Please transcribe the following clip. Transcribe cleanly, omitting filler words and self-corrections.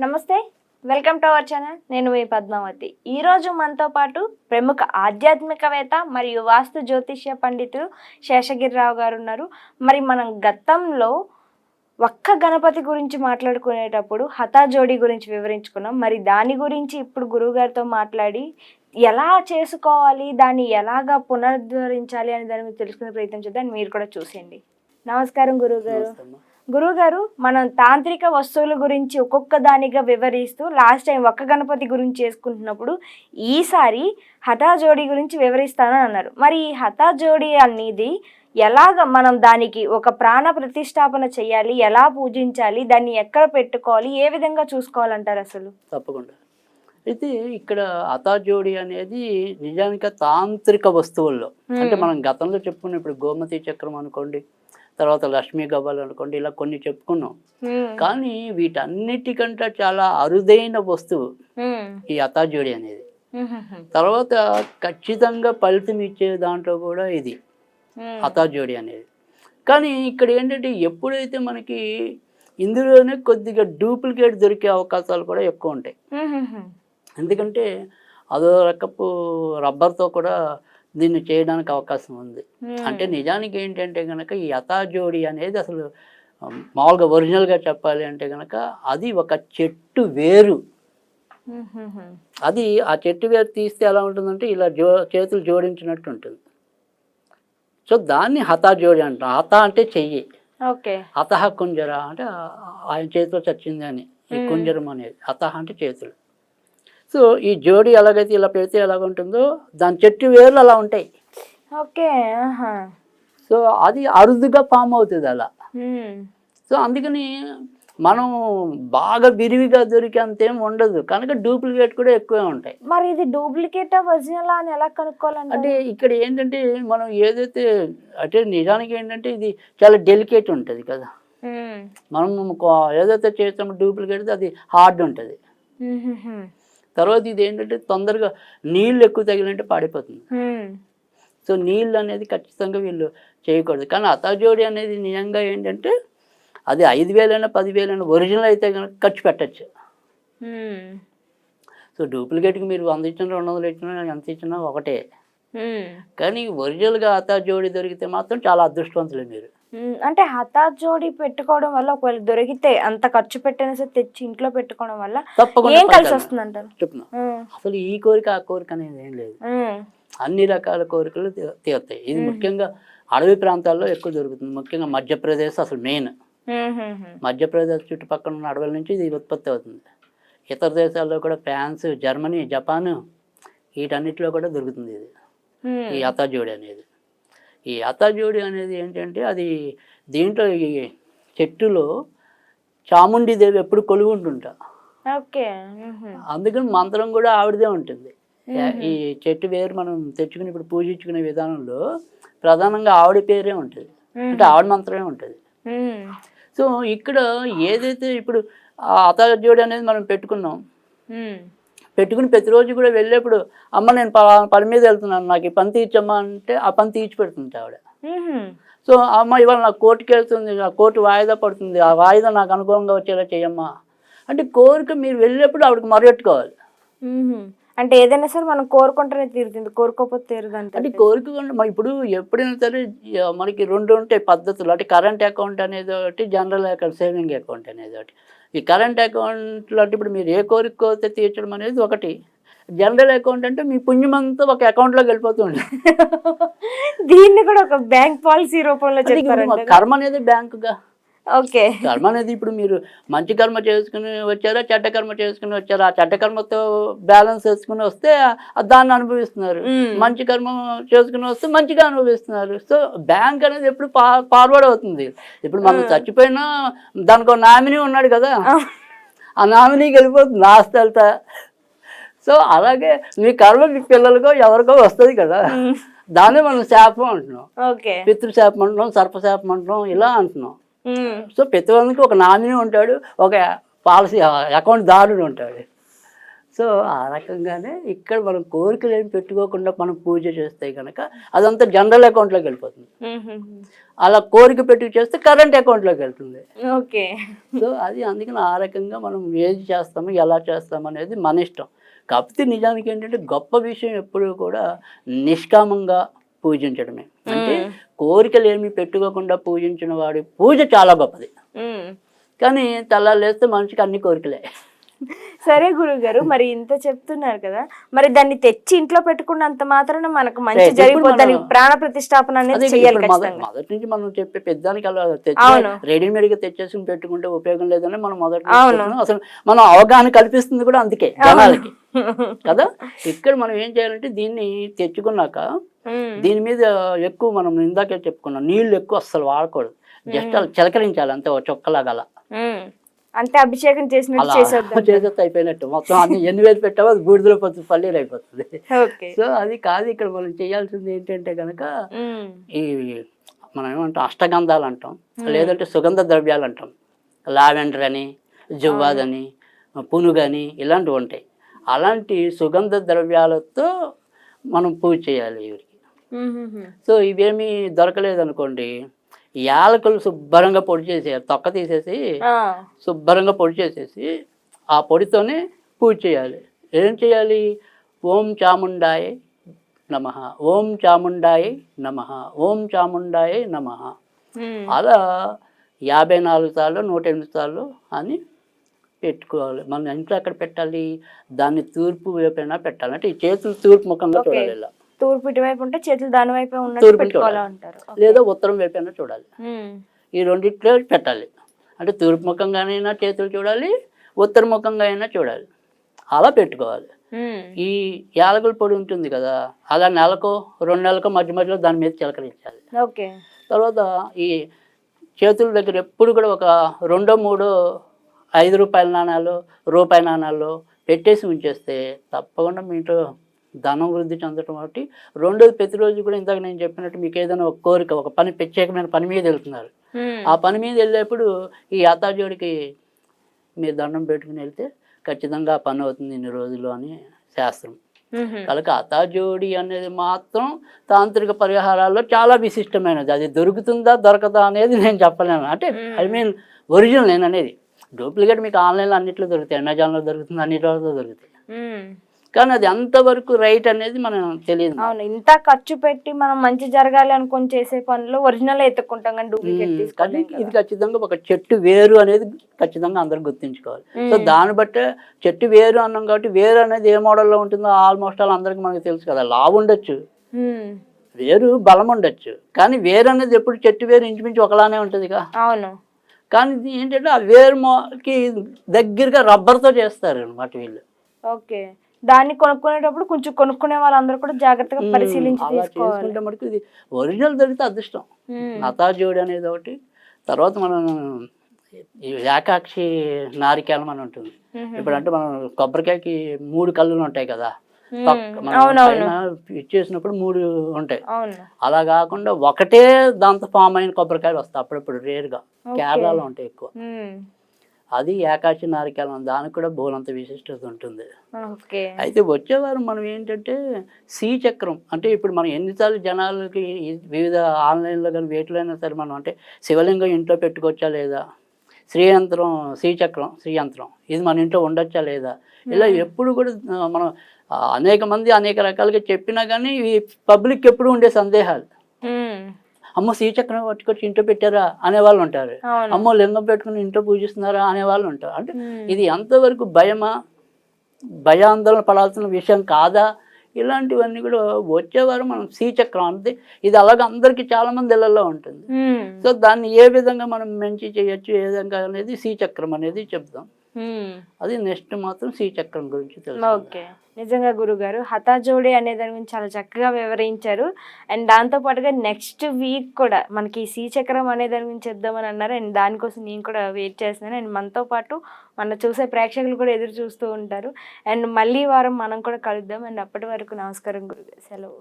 నమస్తే, welcome to our channel. నేను మీ పద్మావతి. ఈరోజు మనతో పాటు ప్రముఖ ఆధ్యాత్మికవేత్త మరియు వాస్తు జ్యోతిష్య పండితులు శేషగిరిరావు గారు ఉన్నారు. మరి మనం గతంలో ఒక్క గణపతి గురించి మాట్లాడుకునేటప్పుడు హఠాజోడి గురించి వివరించుకున్నాం. మరి దాని గురించి ఇప్పుడు గురువుగారితో మాట్లాడి ఎలా చేసుకోవాలి, దాన్ని ఎలాగా పునరుద్ధరించాలి అని దాని మీద తెలుసుకునే ప్రయత్నం చేద్దాం. మీరు కూడా చూసేయండి. నమస్కారం గురువుగారు. గురువుగారు, మనం తాంత్రిక వస్తువుల గురించి ఒక్కొక్క దానిగా వివరిస్తూ లాస్ట్ టైం ఒక్క గణపతి గురించి చేసుకుంటున్నప్పుడు ఈసారి హఠాజోడి గురించి వివరిస్తానని అన్నారు. మరి ఈ హఠాజోడి అనేది ఎలాగ మనం దానికి ఒక ప్రాణ ప్రతిష్టాపన చేయాలి, ఎలా పూజించాలి, దాన్ని ఎక్కడ పెట్టుకోవాలి, ఏ విధంగా చూసుకోవాలంటారు అసలు? తప్పకుండా. అయితే ఇక్కడ హఠాజోడి అనేది నిజానికి తాంత్రిక వస్తువుల్లో అంటే మనం గతంలో చెప్పుకున్న ఇప్పుడు గోమతి చక్రం అనుకోండి, తర్వాత లక్ష్మీ గవ్వలు అనుకోండి, ఇలా కొన్ని చెప్పుకున్నాం. కానీ వీటన్నిటికంటే చాలా అరుదైన వస్తువు ఈ హఠాజోడి అనేది. తర్వాత ఖచ్చితంగా ఫలితం ఇచ్చే దాంట్లో కూడా ఇది హఠాజోడి అనేది. కానీ ఇక్కడ ఏంటంటే ఎప్పుడైతే మనకి ఇందులోనే కొద్దిగా డూప్లికేట్ దొరికే అవకాశాలు కూడా ఎక్కువ ఉంటాయి. ఎందుకంటే అదో రకపు రబ్బర్తో కూడా దీన్ని చేయడానికి అవకాశం ఉంది. అంటే నిజానికి ఏంటంటే కనుక ఈ హఠాజోడి అనేది అసలు మామూలుగా ఒరిజినల్గా చెప్పాలి అంటే కనుక అది ఒక చెట్టు వేరు. అది ఆ చెట్టు వేరు తీస్తే ఎలా ఉంటుందంటే ఇలా చేతులు జోడించినట్టు ఉంటుంది. సో దాన్ని హఠాజోడి అంటాం. హఠ అంటే చెయ్యి, హతహ కుంజర అంటే ఆయన చేతిలో చచ్చింది అని ఈ కుంజరం అనేది. హతహ అంటే చేతులు. సో ఈ జోడి ఎలాగైతే ఇలా పెడితే ఎలాగ ఉంటుందో దాని చెట్టు వేర్లు అలా ఉంటాయి. సో అది అరుదుగా ఫామ్ అవుతుంది అలా. సో అందుకని మనం బాగా విరివిగా దొరికే అంతేం ఉండదు కనుక డూప్లికేట్ కూడా ఎక్కువే ఉంటాయి. మరి ఇది డూప్లికేట్ ఒరిజినల్ అని ఎలా కనుక్కోవాలంటే? అంటే ఇక్కడ ఏంటంటే మనం ఏదైతే అంటే నిజానికి ఏంటంటే ఇది చాలా డెలికేట్ ఉంటుంది కదా. మనం ఏదైతే చేస్తామో డూప్లికేట్ అది హార్డ్ ఉంటుంది. తర్వాత ఇది ఏంటంటే తొందరగా నీళ్ళు ఎక్కువ తగిలింటే పాడైపోతుంది. సో నీళ్ళు అనేది ఖచ్చితంగా వీళ్ళు చేయకూడదు. కానీ హఠాజోడి అనేది నిజంగా ఏంటంటే అది 5,000 10,000 ఒరిజినల్ అయితే కనుక ఖర్చు పెట్టచ్చు. సో డూప్లికేట్కి మీరు 100 ఇచ్చినా 200 ఇచ్చినా ఎంత ఇచ్చినా ఒకటే. కానీ ఒరిజినల్గా హఠాజోడి దొరికితే మాత్రం చాలా అదృష్టవంతులే మీరు. అంటే హఠాజోడి పెట్టుకోవడం వల్ల ఒకవేళ దొరికితే అంత ఖర్చు పెట్టిన సరే తెచ్చి ఇంట్లో పెట్టుకోవడం వల్ల ఏం కలిసి వస్తుంది అంటారు? చెప్తున్నా, అసలు ఈ కోరిక ఆ కోరిక అనేది ఏం లేదు. అన్ని రకాల కోరికలు తీరుతాయి. ఇది ముఖ్యంగా అడవి ప్రాంతాల్లో ఎక్కువ దొరుకుతుంది. ముఖ్యంగా మధ్యప్రదేశ్ అసలు మెయిన్. మధ్యప్రదేశ్ చుట్టుపక్కల ఉన్న అడవుల నుంచి ఇది ఉత్పత్తి అవుతుంది. ఇతర దేశాల్లో కూడా ఫ్రాన్స్, జర్మనీ, జపాన్ వీటన్నిటిలో కూడా దొరుకుతుంది ఇది ఈ హఠాజోడి అనేది. ఈ హఠాజోడి అనేది ఏంటంటే అది దీంట్లో ఈ చెట్టులో చాముండీదేవి ఎప్పుడు కొలువు ఉంటుంటా. అందుకని మంత్రం కూడా ఆవిడదే ఉంటుంది. ఈ చెట్టు వేరు మనం తెచ్చుకుని ఇప్పుడు పూజించుకునే విధానంలో ప్రధానంగా ఆవిడ పేరే ఉంటుంది. అంటే ఆవిడ మంత్రమే ఉంటుంది. సో ఇక్కడ ఏదైతే ఇప్పుడు ఆ హఠాజోడి అనేది మనం పెట్టుకున్నాం, పెట్టుకుని ప్రతిరోజు కూడా వెళ్ళేప్పుడు అమ్మ నేను పని మీద వెళ్తున్నాను, నాకు ఈ పని తీర్చమ్మా అంటే ఆ పని తీర్చి పెడుతుంది ఆవిడ. సో అమ్మ ఇవాళ నాకు కోర్టుకి వెళ్తుంది, ఆ కోర్టు వాయిదా పడుతుంది, ఆ వాయిదా నాకు అనుకూలంగా వచ్చేలా చేయమ్మా అంటే కోరిక మీరు వెళ్ళేప్పుడు ఆవిడకి మొరగెట్టుకోవాలి. అంటే ఏదైనా సరే మనం కోరుకుంటేనే తీరుతుంది, కోరుకోకపోతే తీరదు అంటే కోరిక ఇప్పుడు ఎప్పుడైనా సరే మనకి 2 ఉంటాయి పద్ధతులు. అంటే కరెంట్ అకౌంట్ అనేది ఒకటి, జనరల్ అకౌంట్ సేవింగ్ అకౌంట్ అనేది ఒకటి. ఈ కరెంట్ అకౌంట్లో అంటే ఇప్పుడు మీరు ఏ కోరిక అయితే తీర్చడం అనేది ఒకటి. జనరల్ అకౌంట్ అంటే మీ పుణ్యమంతా ఒక అకౌంట్లోకి వెళ్ళిపోతుంది. దీన్ని కూడా ఒక బ్యాంక్ పాలసీ రూపంలో చెప్పారు. కర్మ అనేది బ్యాంకుగా. ఓకే, కర్మ అనేది ఇప్పుడు మీరు మంచి కర్మ చేసుకుని వచ్చారా, చెడ్డ కర్మ చేసుకుని వచ్చారా, ఆ చెడ్డ కర్మతో బ్యాలెన్స్ వేసుకుని వస్తే దాన్ని అనుభవిస్తున్నారు, మంచి కర్మ చేసుకుని వస్తే మంచిగా అనుభవిస్తున్నారు. సో బ్యాంక్ అనేది ఎప్పుడు ఫార్వర్డ్ అవుతుంది. ఇప్పుడు మనం చచ్చిపోయినా దానికి ఒక నామినీ ఉన్నాడు కదా, ఆ నామినీకి వెళ్ళిపోతుంది ఆస్తి వెళ్తా. సో అలాగే మీ కర్మ మీ పిల్లలకో ఎవరికో వస్తుంది కదా, దాన్నే మనం శాపం అంటున్నాం. పితృశాపం అంటున్నాం, సర్పశాపం అంటున్నాం, ఇలా అంటున్నాం. సో ప్రతి ఒక్కరికి ఒక నామినీ ఉంటాడు, ఒక పాలసీ అకౌంట్ దారుడు ఉంటాడు. సో ఆ రకంగానే ఇక్కడ మనం కోరికలు ఏమి పెట్టుకోకుండా మనం పూజ చేస్తే కనుక అదంతా జనరల్ అకౌంట్లోకి వెళ్ళిపోతుంది. అలా కోరిక పెట్టి చేస్తే కరెంట్ అకౌంట్లోకి వెళ్తుంది. ఓకే. సో అది అందుకని ఆ రకంగా మనం ఏది చేస్తాము ఎలా చేస్తాము అనేది మన ఇష్టం. కాకపోతే నిజానికి ఏంటంటే గొప్ప విషయం ఎప్పుడూ కూడా నిష్కామంగా పూజించడమే. అంటే కోరికలు ఏమి పెట్టుకోకుండా పూజించిన వాడి పూజ చాలా గొప్పది. కానీ తెల్లారు లేస్తే మనిషికి అన్ని కోరికలే. సరే గురుగారు, మరి ఇంత చెప్తున్నారు కదా, మరి దాన్ని తెచ్చి ఇంట్లో పెట్టుకున్నంత మాత్రాన మనకు మంచి జరిగిపోద్దని ప్రాణ ప్రతిష్టాపన అనేది చేయాలి ఖచ్చితంగా. మొదటి నుంచి మనం చెప్పే పెద్దానికి అలా తెచ్చి రెడీమేడ్ గా తెచ్చేసి పెట్టుకుంటే ఉపయోగం లేదని మనం మొదటి అసలు మనం అవగాహన కల్పిస్తుంది కూడా అందుకే జనాలకి కదా. ఇక్కడ మనం ఏం చేయాలంటే దీన్ని తెచ్చుకున్నాక దీని మీద ఎక్కువ మనం ఇందాకే చెప్పుకున్నాం, నీళ్లు ఎక్కువ అస్సలు వాడకూడదు. జస్ట్ అలా చిలకరించాలి అంతే, ఒక చొక్కలాగా అలా అంతే. అభిషేకం చేసినట్టు చేసేది అయిపోయినట్టు మొత్తం అన్ని ఎన్ని వేలు పెట్టావో అది బూడిదలో పోతుంది, పల్లీలు అయిపోతుంది. సో అది కాదు, ఇక్కడ మనం చేయాల్సింది ఏంటంటే కనుక ఈ మనం ఏమంటాం అష్టగంధాలు అంటాం, లేదంటే సుగంధ ద్రవ్యాలు అంటాం. లావెండర్ అని, జువ్వాదని, పునుగని ఇలాంటివి ఉంటాయి. అలాంటి సుగంధ ద్రవ్యాలతో మనం పూజ చేయాలి ఇవికి. సో ఇవేమీ దొరకలేదు అనుకోండి, యాలకులు శుభ్రంగా పొడి చేసేయాలి, తొక్క తీసేసి శుభ్రంగా పొడి చేసేసి ఆ పొడితోనే పూజ చేయాలి. ఏం చేయాలి? ఓం చాముండాయ నమః, ఓం చాముండాయ నమః, ఓం చాముండాయ నమః. అలా 54 సార్లు 108 సార్లు అని పెట్టుకోవాలి. మన ఇంట్లో ఎక్కడ పెట్టాలి? దాన్ని తూర్పు వైపున పెట్టాలి. అంటే ఈ చేతులు తూర్పు ముఖంగా చూడాలి. ఇలా తూర్పు ఇటువైపు ఉంటే చేతులు దాని వైపే ఉన్నట్టు పెట్టుకోవాలంటారు, లేదా ఉత్తరం వైపున చూడాలి. ఈ రెండిట్లో పెట్టాలి. అంటే తూర్పు ముఖంగానైనా చేతులు చూడాలి, ఉత్తర ముఖంగా అయినా చూడాలి. అలా పెట్టుకోవాలి. ఈ యాలకుల పొడి ఉంటుంది కదా, అలా నెలకో 2 నెలలకో మధ్య మధ్యలో దాని మీద చిలకరించాలి. తర్వాత ఈ చేతుల దగ్గర ఎప్పుడు కూడా ఒక 2, 3 ₹5 నాణాలు, రూపాయి నాణాలు పెట్టేసి ఉంచేస్తే తప్పకుండా మీ ఇంట్లో ధనం వృద్ధి చెందటం. ఒకటి. రెండోది, ప్రతిరోజు కూడా ఇందాక నేను చెప్పినట్టు మీకు ఏదైనా ఒక కోరిక, ఒక పని, ప్రత్యేకమైన పని మీద వెళ్తున్నారు. ఆ పని మీద వెళ్ళేప్పుడు ఈ అతాజోడికి మీరు దండం పెట్టుకుని వెళ్తే ఖచ్చితంగా ఆ పని అవుతుంది ఇన్ని రోజులు అని శాస్త్రం. కనుక అతాజోడి అనేది మాత్రం తాంత్రిక పరిహారాల్లో చాలా విశిష్టమైనది. అది దొరుకుతుందా దొరకదా అనేది నేను చెప్పలేను. అంటే ఐ మీన్ ఒరిజినల్ నేను అనేది. డూప్లికేట్ మీకు ఆన్లైన్లో అన్నిట్లో దొరుకుతాయి, అమెజాన్లో దొరుకుతుంది, అన్నిట్లో దొరుకుతాయి. కానీ అది అంతవరకు రైట్ అనేది మనం తెలియదు. అవును, ఇంత ఖర్చు పెట్టి మనం మంచి జరగాలి అనుకొని చేసే పనులు ఒరిజినల్ ఎత్తుకుంటాం కానీ డూప్లికేట్ తీసుకోవాలి. ఇది ఖచ్చితంగా ఒక చెట్టు వేరు అనేది ఖచ్చితంగా అందరు గుర్తుంచుకోవాలి. సో దాన్ని బట్టే చెట్టు వేరు అన్నాం కాబట్టి వేరు అనేది ఏ మోడల్లో ఉంటుందో ఆల్మోస్ట్ ఆల్ అందరికి మనకు తెలుసు కదా. లావు ఉండొచ్చు, వేరు బలం ఉండొచ్చు, కానీ వేరు అనేది ఎప్పుడు చెట్టు వేరు ఇంచుమించు ఒకలానే ఉంటుందిగా. అవును. కానీ ఏంటంటే ఆ వేరుకి దగ్గరగా రబ్బర్తో చేస్తారు అన్నమాట వీళ్ళు. ఓకే. దాన్ని కొనుక్కునేటప్పుడు కొంచెం కొనుక్కునే వాళ్ళందరూ కూడా జాగ్రత్తగా పరిశీలించి తీసుకుంటే మనకి ఇది ఒరిజినల్ దొరికితే అదృష్టం. అతాజోడి అనేది ఒకటి. తర్వాత మనం ఏకాక్షి నారికేళం అని ఉంటుంది. ఇప్పుడంటే మనం కొబ్బరికాయకి 3 కళ్ళులు ఉంటాయి కదా, ఇచ్చేసినప్పుడు 3 ఉంటాయి. అలా కాకుండా ఒకటే దాంతో ఫామ్ అయిన కొబ్బరికాయలు వస్తాయి అప్పుడప్పుడు, రేరుగా. కేరళలో ఉంటాయి ఎక్కువ. అది ఏకాక్షి నారికేళం. దానికి కూడా బోలంత విశిష్టత ఉంటుంది. అయితే వచ్చేవారు మనం ఏంటంటే శ్రీచక్రం, అంటే ఇప్పుడు మనం ఎన్నిసార్లు జనాలకి వివిధ ఆన్లైన్లో కానీ వేటిలో అయినా సరే మనం అంటే శివలింగం ఇంట్లో పెట్టుకోవచ్చా లేదా, శ్రీయంత్రం, శ్రీచక్రం, శ్రీయంత్రం ఇది మన ఇంట్లో ఉండొచ్చా లేదా, ఇలా ఎప్పుడు కూడా మనం అనేక మంది అనేక రకాలుగా చెప్పినా కానీ ఈ పబ్లిక్ ఎప్పుడు ఉండే సందేహాలు. అమ్మో శ్రీచక్రం పట్టుకొచ్చి ఇంట్లో పెట్టారా అనేవాళ్ళు ఉంటారు, అమ్మో లింగం పెట్టుకుని ఇంట్లో పూజిస్తున్నారా అనేవాళ్ళు ఉంటారు. అంటే ఇది ఎంతవరకు భయమా, భయాందోళన పడాల్సిన విషయం కాదా, ఇలాంటివన్నీ కూడా వచ్చేవారు మనం శ్రీచక్రం అంటే ఇది అలాగే అందరికీ చాలా మంది ఇళ్లలో ఉంటుంది. సో దాన్ని ఏ విధంగా మనం మంచి చేయొచ్చు, ఏ విధంగా అనేది శ్రీచక్రం అనేది చెప్తాం. అది నెక్స్ట్ మాత్రం శ్రీచక్రం గురించి తెలుసు. ఓకే, నిజంగా గురుగారు హతాజోడి అనే దాని గురించి చాలా చక్కగా వివరించారు. అండ్ దాంతో పాటుగా నెక్స్ట్ వీక్ కూడా మనకి శ్రీచక్రం అనే దాని గురించి చెప్దామని అన్నారు. అండ్ దానికోసం నేను కూడా వెయిట్ చేస్తున్నాను. అండ్ మనతో పాటు మన చూసే ప్రేక్షకులు కూడా ఎదురు చూస్తూ ఉంటారు. అండ్ మళ్ళీ వారం మనం కూడా కలుద్దాం. అండ్ అప్పటి వరకు నమస్కారం గురుగారు, సెలవు.